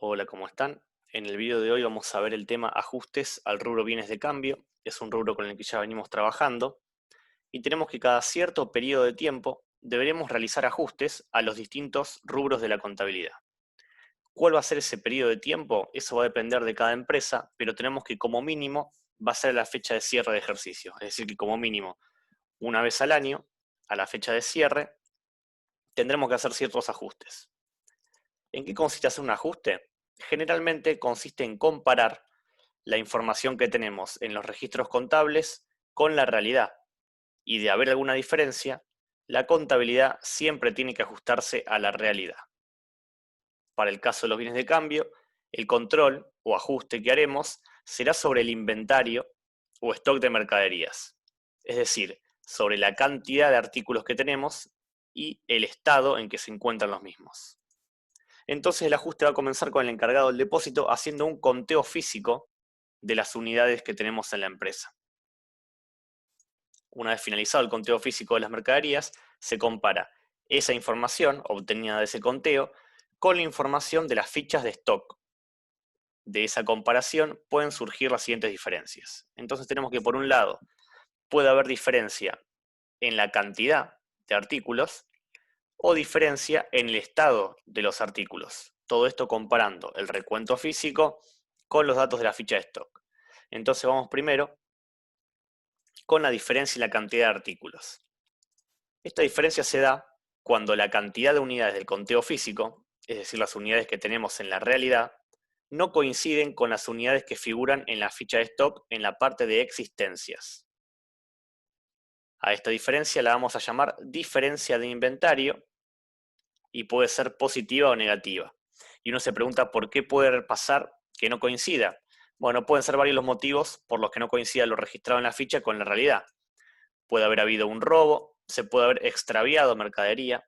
Hola, ¿cómo están? En el vídeo de hoy vamos a ver el tema ajustes al rubro bienes de cambio. Es un rubro con el que ya venimos trabajando y tenemos que cada cierto periodo de tiempo deberemos realizar ajustes a los distintos rubros de la contabilidad. ¿Cuál va a ser ese periodo de tiempo? Eso va a depender de cada empresa, pero tenemos que como mínimo va a ser la fecha de cierre de ejercicio. Es decir, que como mínimo una vez al año, a la fecha de cierre, tendremos que hacer ciertos ajustes. ¿En qué consiste hacer un ajuste? Generalmente consiste en comparar la información que tenemos en los registros contables con la realidad. Y de haber alguna diferencia, la contabilidad siempre tiene que ajustarse a la realidad. Para el caso de los bienes de cambio, el control o ajuste que haremos será sobre el inventario o stock de mercaderías, es decir, sobre la cantidad de artículos que tenemos y el estado en que se encuentran los mismos. Entonces el ajuste va a comenzar con el encargado del depósito haciendo un conteo físico de las unidades que tenemos en la empresa. Una vez finalizado el conteo físico de las mercaderías, se compara esa información obtenida de ese conteo con la información de las fichas de stock. De esa comparación pueden surgir las siguientes diferencias. Entonces tenemos que, por un lado, puede haber diferencia en la cantidad de artículos o diferencia en el estado de los artículos. Todo esto comparando el recuento físico con los datos de la ficha de stock. Entonces vamos primero con la diferencia en la cantidad de artículos. Esta diferencia se da cuando la cantidad de unidades del conteo físico, es decir, las unidades que tenemos en la realidad, no coinciden con las unidades que figuran en la ficha de stock en la parte de existencias. A esta diferencia la vamos a llamar diferencia de inventario y puede ser positiva o negativa. Y uno se pregunta por qué puede pasar que no coincida. Bueno, pueden ser varios los motivos por los que no coincida lo registrado en la ficha con la realidad. Puede haber habido un robo, se puede haber extraviado mercadería,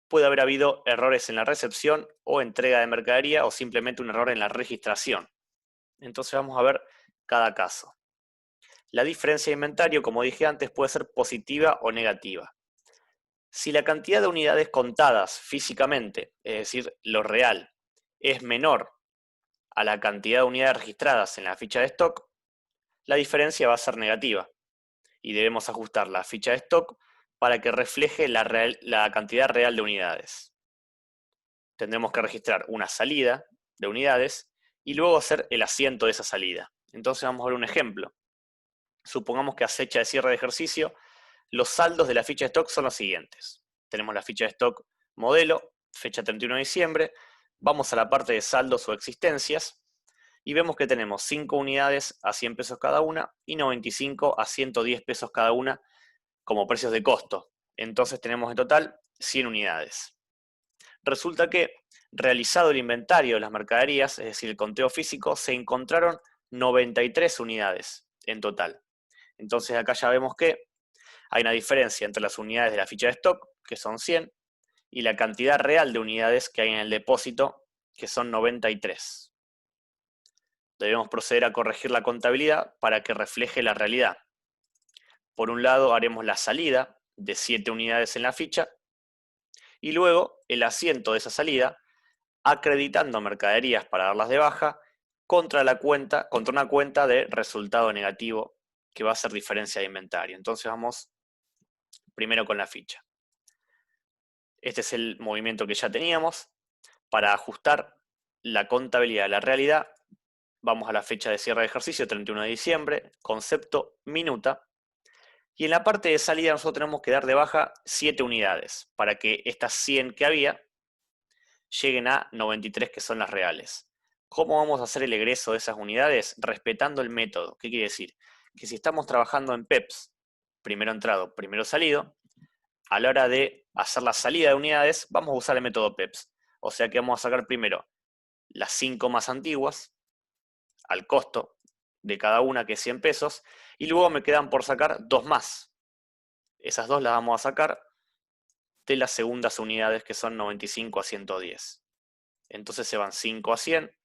puede haber habido errores en la recepción o entrega de mercadería o simplemente un error en la registración. Entonces vamos a ver cada caso. La diferencia de inventario, como dije antes, puede ser positiva o negativa. Si la cantidad de unidades contadas físicamente, es decir, lo real, es menor a la cantidad de unidades registradas en la ficha de stock, la diferencia va a ser negativa y debemos ajustar la ficha de stock para que refleje la cantidad real de unidades. Tendremos que registrar una salida de unidades y luego hacer el asiento de esa salida. Entonces vamos a ver un ejemplo. Supongamos que a fecha de cierre de ejercicio, los saldos de la ficha de stock son los siguientes. Tenemos la ficha de stock modelo, fecha 31 de diciembre, vamos a la parte de saldos o existencias y vemos que tenemos 5 unidades a 100 pesos cada una y 95 a 110 pesos cada una como precios de costo. Entonces tenemos en total 100 unidades. Resulta que, realizado el inventario de las mercaderías, es decir, el conteo físico, se encontraron 93 unidades en total. Entonces acá ya vemos que hay una diferencia entre las unidades de la ficha de stock, que son 100, y la cantidad real de unidades que hay en el depósito, que son 93. Debemos proceder a corregir la contabilidad para que refleje la realidad. Por un lado haremos la salida de 7 unidades en la ficha y luego el asiento de esa salida acreditando mercaderías para darlas de baja contra una cuenta de resultado negativo que va a ser diferencia de inventario. Entonces vamos primero con la ficha. Este es el movimiento que ya teníamos. Para ajustar la contabilidad a la realidad, vamos a la fecha de cierre de ejercicio, 31 de diciembre, concepto minuta. Y en la parte de salida nosotros tenemos que dar de baja 7 unidades para que estas 100 que había lleguen a 93 que son las reales. ¿Cómo vamos a hacer el egreso de esas unidades? Respetando el método. ¿Qué quiere decir? Que si estamos trabajando en PEPS, primero entrado, primero salido, a la hora de hacer la salida de unidades, vamos a usar el método PEPS. O sea que vamos a sacar primero las 5 más antiguas, al costo de cada una, que es 100 pesos, y luego me quedan por sacar 2 más. Esas 2 las vamos a sacar de las segundas unidades, que son 95 a 110. Entonces se van 5 a 100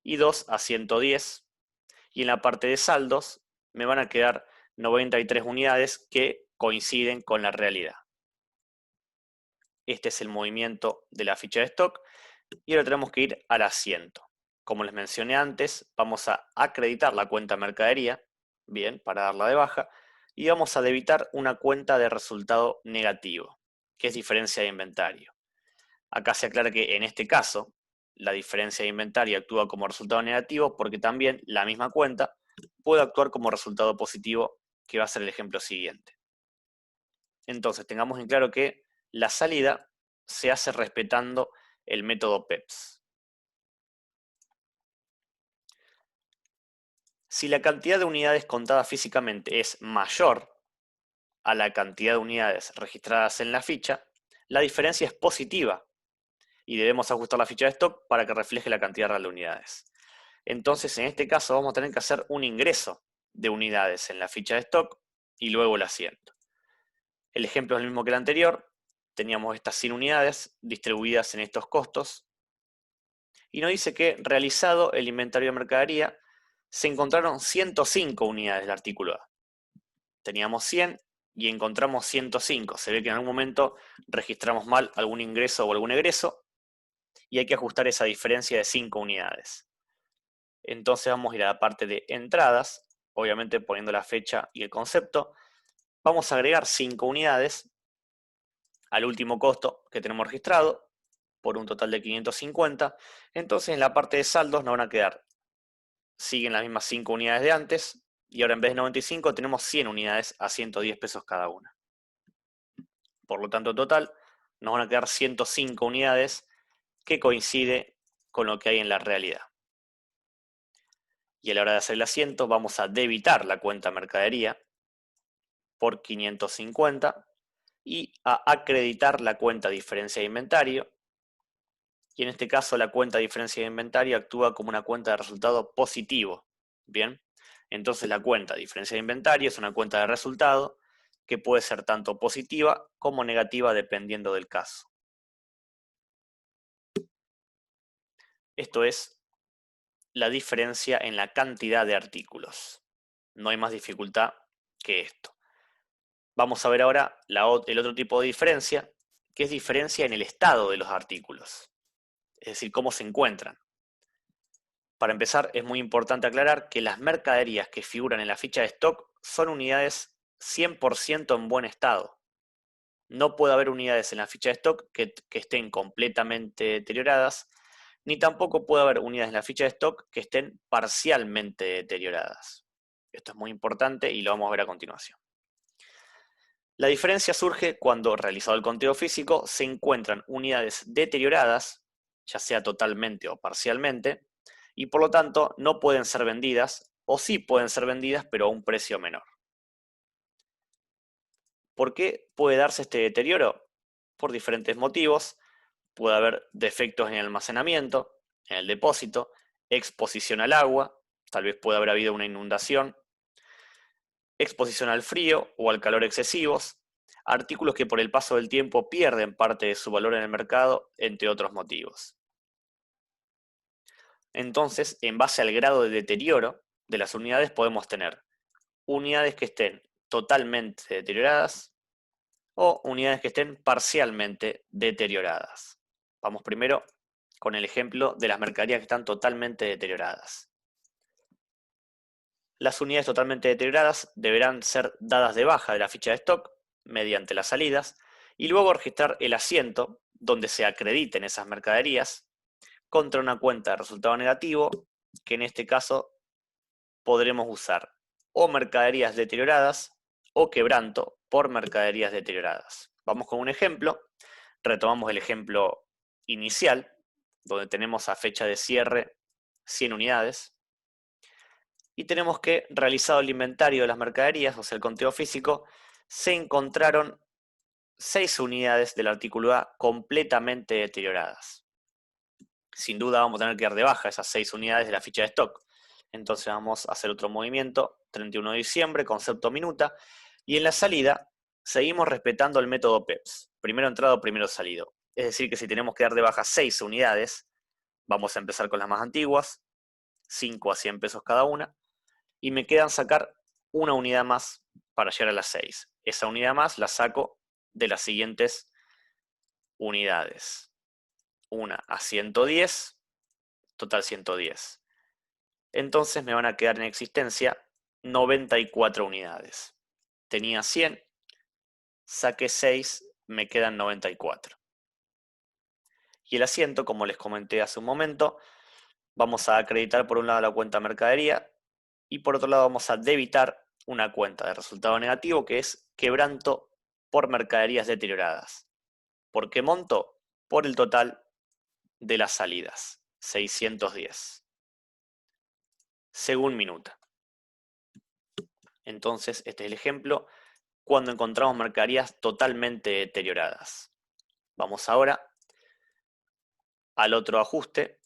y 2 a 110. Y en la parte de saldos me van a quedar 93 unidades que coinciden con la realidad. Este es el movimiento de la ficha de stock. Y ahora tenemos que ir al asiento. Como les mencioné antes, vamos a acreditar la cuenta mercadería, bien, para darla de baja, y vamos a debitar una cuenta de resultado negativo, que es diferencia de inventario. Acá se aclara que en este caso, la diferencia de inventario actúa como resultado negativo porque también la misma cuenta puede actuar como resultado positivo, que va a ser el ejemplo siguiente. Entonces, tengamos en claro que la salida se hace respetando el método PEPS. Si la cantidad de unidades contadas físicamente es mayor a la cantidad de unidades registradas en la ficha, la diferencia es positiva y debemos ajustar la ficha de stock para que refleje la cantidad real de unidades. Entonces, en este caso vamos a tener que hacer un ingreso de unidades en la ficha de stock y luego el asiento. El ejemplo es el mismo que el anterior. Teníamos estas 100 unidades distribuidas en estos costos y nos dice que realizado el inventario de mercadería se encontraron 105 unidades del artículo A. Teníamos 100 y encontramos 105. Se ve que en algún momento registramos mal algún ingreso o algún egreso y hay que ajustar esa diferencia de 5 unidades. Entonces vamos a ir a la parte de entradas, obviamente poniendo la fecha y el concepto. Vamos a agregar 5 unidades al último costo que tenemos registrado, por un total de 550. Entonces en la parte de saldos nos van a quedar, siguen las mismas 5 unidades de antes, y ahora en vez de 95 tenemos 100 unidades a 110 pesos cada una. Por lo tanto, total, nos van a quedar 105 unidades que coincide con lo que hay en la realidad. Y a la hora de hacer el asiento vamos a debitar la cuenta mercadería por 550 y a acreditar la cuenta diferencia de inventario. Y en este caso la cuenta diferencia de inventario actúa como una cuenta de resultado positivo. Bien, entonces la cuenta diferencia de inventario es una cuenta de resultado que puede ser tanto positiva como negativa dependiendo del caso. Esto es la diferencia en la cantidad de artículos. No hay más dificultad que esto. Vamos a ver ahora el otro tipo de diferencia, que es diferencia en el estado de los artículos, es decir, cómo se encuentran. Para empezar, es muy importante aclarar que las mercaderías que figuran en la ficha de stock son unidades 100% en buen estado. No puede haber unidades en la ficha de stock que estén completamente deterioradas, ni tampoco puede haber unidades en la ficha de stock que estén parcialmente deterioradas. Esto es muy importante y lo vamos a ver a continuación. La diferencia surge cuando, realizado el conteo físico, se encuentran unidades deterioradas, ya sea totalmente o parcialmente, y por lo tanto no pueden ser vendidas, o sí pueden ser vendidas, pero a un precio menor. ¿Por qué puede darse este deterioro? Por diferentes motivos. Puede haber defectos en el almacenamiento, en el depósito, exposición al agua, tal vez puede haber habido una inundación, exposición al frío o al calor excesivos, artículos que por el paso del tiempo pierden parte de su valor en el mercado, entre otros motivos. Entonces, en base al grado de deterioro de las unidades, podemos tener unidades que estén totalmente deterioradas o unidades que estén parcialmente deterioradas. Vamos primero con el ejemplo de las mercaderías que están totalmente deterioradas. Las unidades totalmente deterioradas deberán ser dadas de baja de la ficha de stock mediante las salidas y luego registrar el asiento donde se acrediten esas mercaderías contra una cuenta de resultado negativo, que en este caso podremos usar o mercaderías deterioradas o quebranto por mercaderías deterioradas. Vamos con un ejemplo. Retomamos el ejemplo inicial, donde tenemos a fecha de cierre 100 unidades. Y tenemos que, realizado el inventario de las mercaderías, o sea, el conteo físico, se encontraron 6 unidades del artículo A completamente deterioradas. Sin duda vamos a tener que dar de baja esas 6 unidades de la ficha de stock. Entonces vamos a hacer otro movimiento, 31 de diciembre, concepto minuta, y en la salida seguimos respetando el método PEPS, primero entrado, primero salido. Es decir, que si tenemos que dar de baja 6 unidades, vamos a empezar con las más antiguas, 5 a 100 pesos cada una, y me quedan sacar una unidad más para llegar a las 6. Esa unidad más la saco de las siguientes unidades. una a 110, total 110. Entonces me van a quedar en existencia 94 unidades. Tenía 100, saqué 6, me quedan 94. Y el asiento, como les comenté hace un momento, vamos a acreditar por un lado la cuenta mercadería y por otro lado vamos a debitar una cuenta de resultado negativo que es quebranto por mercaderías deterioradas. ¿Por qué monto? Por el total de las salidas, 610, según minuta. Entonces, este es el ejemplo cuando encontramos mercaderías totalmente deterioradas. Vamos ahora al otro ajuste,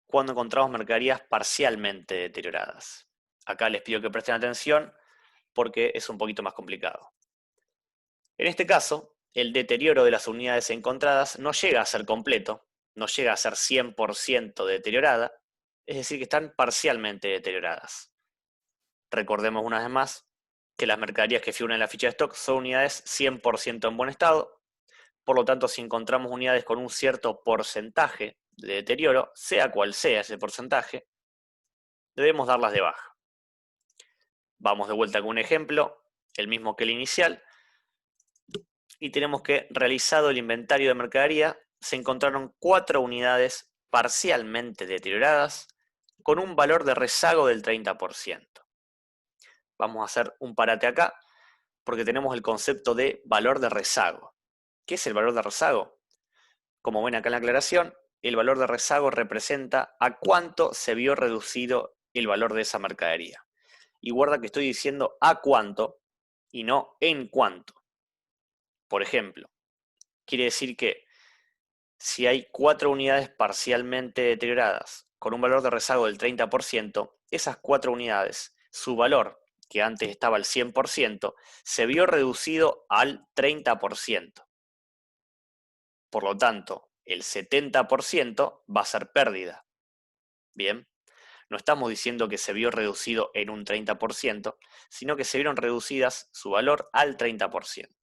cuando encontramos mercaderías parcialmente deterioradas. Acá les pido que presten atención porque es un poquito más complicado. En este caso, el deterioro de las unidades encontradas no llega a ser completo, no llega a ser 100% deteriorada, es decir, que están parcialmente deterioradas. Recordemos una vez más que las mercaderías que figuran en la ficha de stock son unidades 100% en buen estado, por lo tanto, si encontramos unidades con un cierto porcentaje de deterioro, sea cual sea ese porcentaje, debemos darlas de baja. Vamos de vuelta con un ejemplo, el mismo que el inicial, y tenemos que, realizado el inventario de mercadería, se encontraron 4 unidades parcialmente deterioradas con un valor de rezago del 30%. Vamos a hacer un parate acá porque tenemos el concepto de valor de rezago. ¿Qué es el valor de rezago? Como ven acá en la aclaración, el valor de rezago representa a cuánto se vio reducido el valor de esa mercadería. Y guarda que estoy diciendo a cuánto y no en cuánto. Por ejemplo, quiere decir que si hay 4 unidades parcialmente deterioradas con un valor de rezago del 30%, esas 4 unidades, su valor, que antes estaba al 100%, se vio reducido al 30%. Por lo tanto, el 70% va a ser pérdida. Bien, no estamos diciendo que se vio reducido en un 30%, sino que se vieron reducidas su valor al 30%.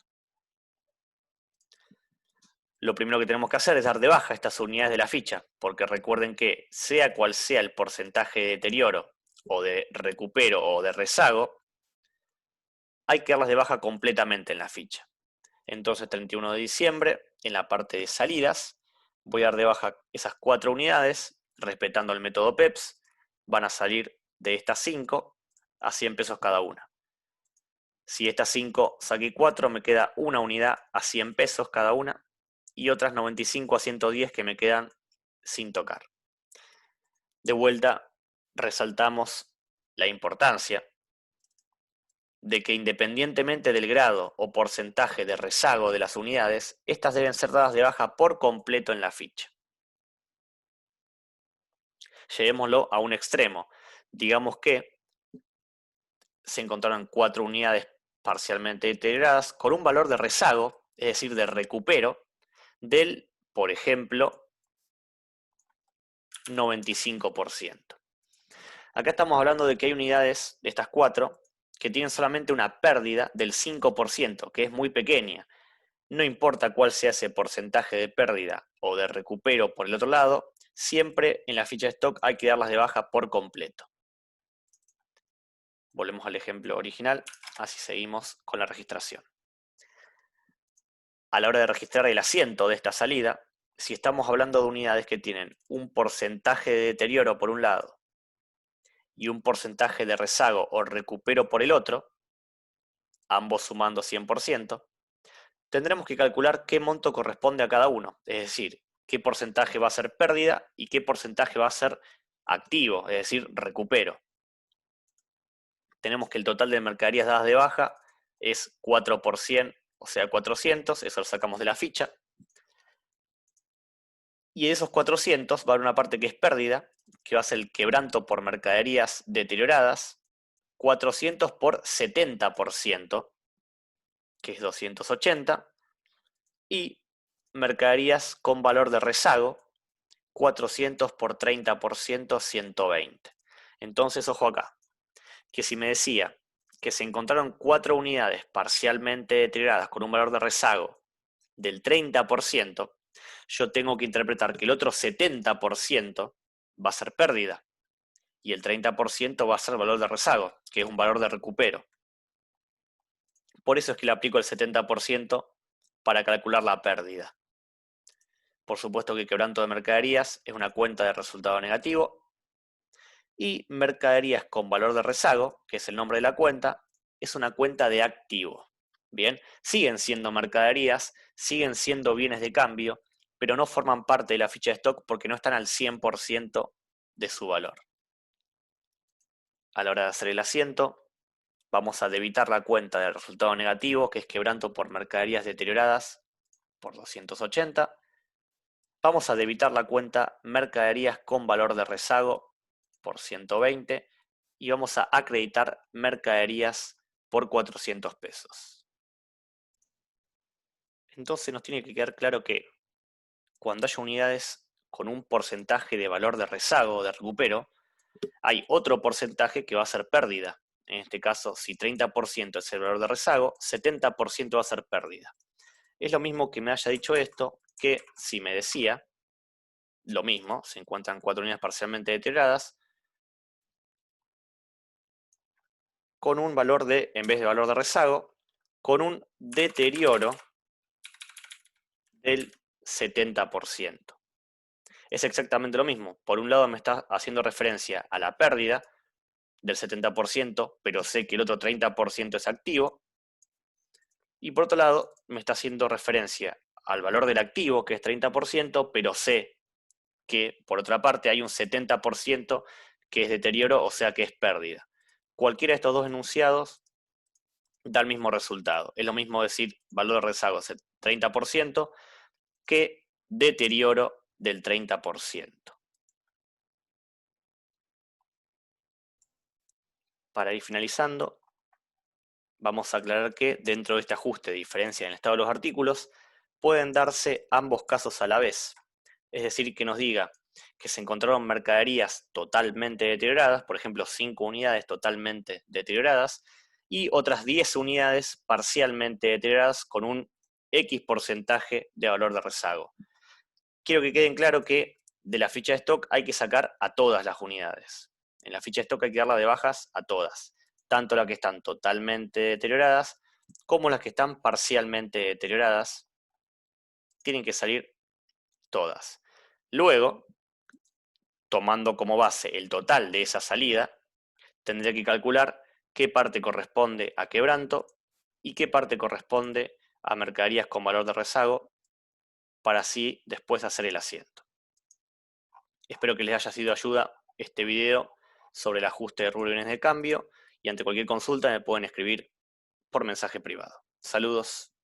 Lo primero que tenemos que hacer es dar de baja estas unidades de la ficha, porque recuerden que sea cual sea el porcentaje de deterioro o de recupero o de rezago, hay que darlas de baja completamente en la ficha. Entonces, 31 de diciembre, en la parte de salidas, voy a dar de baja esas 4 unidades, respetando el método PEPS, van a salir de estas 5 a 100 pesos cada una. Si estas 5 saqué 4, me queda una unidad a 100 pesos cada una y otras 95 a 110 que me quedan sin tocar. De vuelta, resaltamos la importancia de que independientemente del grado o porcentaje de rezago de las unidades, estas deben ser dadas de baja por completo en la ficha. Llevémoslo a un extremo. Digamos que se encontraron 4 unidades parcialmente deterioradas con un valor de rezago, es decir, de recupero, del, por ejemplo, 95%. Acá estamos hablando de que hay unidades de estas 4 que tienen solamente una pérdida del 5%, que es muy pequeña. No importa cuál sea ese porcentaje de pérdida o de recupero por el otro lado, siempre en la ficha de stock hay que darlas de baja por completo. Volvemos al ejemplo original, así seguimos con la registración. A la hora de registrar el asiento de esta salida, si estamos hablando de unidades que tienen un porcentaje de deterioro por un lado y un porcentaje de rezago o recupero por el otro, ambos sumando 100%, tendremos que calcular qué monto corresponde a cada uno, es decir, qué porcentaje va a ser pérdida y qué porcentaje va a ser activo, es decir, recupero. Tenemos que el total de mercaderías dadas de baja es 4 por 100, o sea 400, eso lo sacamos de la ficha. Y de esos 400 va a haber una parte que es pérdida, que va a ser el quebranto por mercaderías deterioradas, 400 por 70%, que es 280, y mercaderías con valor de rezago, 400 por 30%, 120. Entonces, ojo acá, que si me decía que se encontraron 4 unidades parcialmente deterioradas con un valor de rezago del 30%, yo tengo que interpretar que el otro 70% va a ser pérdida y el 30% va a ser valor de rezago, que es un valor de recupero. Por eso es que le aplico el 70% para calcular la pérdida. Por supuesto que quebranto de mercaderías es una cuenta de resultado negativo y mercaderías con valor de rezago, que es el nombre de la cuenta, es una cuenta de activo. Bien, siguen siendo mercaderías, siguen siendo bienes de cambio, pero no forman parte de la ficha de stock porque no están al 100% de su valor. A la hora de hacer el asiento, vamos a debitar la cuenta del resultado negativo, que es quebranto por mercaderías deterioradas, por 280. Vamos a debitar la cuenta mercaderías con valor de rezago, por 120. Y vamos a acreditar mercaderías por 400 pesos. Entonces nos tiene que quedar claro que cuando haya unidades con un porcentaje de valor de rezago o de recupero, hay otro porcentaje que va a ser pérdida. En este caso, si 30% es el valor de rezago, 70% va a ser pérdida. Es lo mismo que me haya dicho esto, que si me decía, lo mismo, se encuentran 4 unidades parcialmente deterioradas, con un valor de, en vez de valor de rezago, con un deterioro del 70%. Es exactamente lo mismo. Por un lado me está haciendo referencia a la pérdida del 70%, pero sé que el otro 30% es activo. Y por otro lado me está haciendo referencia al valor del activo, que es 30%, pero sé que por otra parte hay un 70% que es deterioro, o sea que es pérdida. Cualquiera de estos dos enunciados da el mismo resultado. Es lo mismo decir valor de rezago 30% que deterioro del 30%. Para ir finalizando, vamos a aclarar que dentro de este ajuste de diferencia en el estado de los artículos, pueden darse ambos casos a la vez. Es decir, que nos diga que se encontraron mercaderías totalmente deterioradas, por ejemplo, 5 unidades totalmente deterioradas, y otras 10 unidades parcialmente deterioradas con un X porcentaje de valor de rezago. Quiero que queden claro que de la ficha de stock hay que sacar a todas las unidades. En la ficha de stock hay que darla de bajas a todas, tanto las que están totalmente deterioradas como las que están parcialmente deterioradas. Tienen que salir todas. Luego, tomando como base el total de esa salida, tendré que calcular qué parte corresponde a quebranto y qué parte corresponde a mercaderías con valor de rezago para así después hacer el asiento. Espero que les haya sido de ayuda este video sobre el ajuste de rubro y bienes de cambio y ante cualquier consulta me pueden escribir por mensaje privado. Saludos.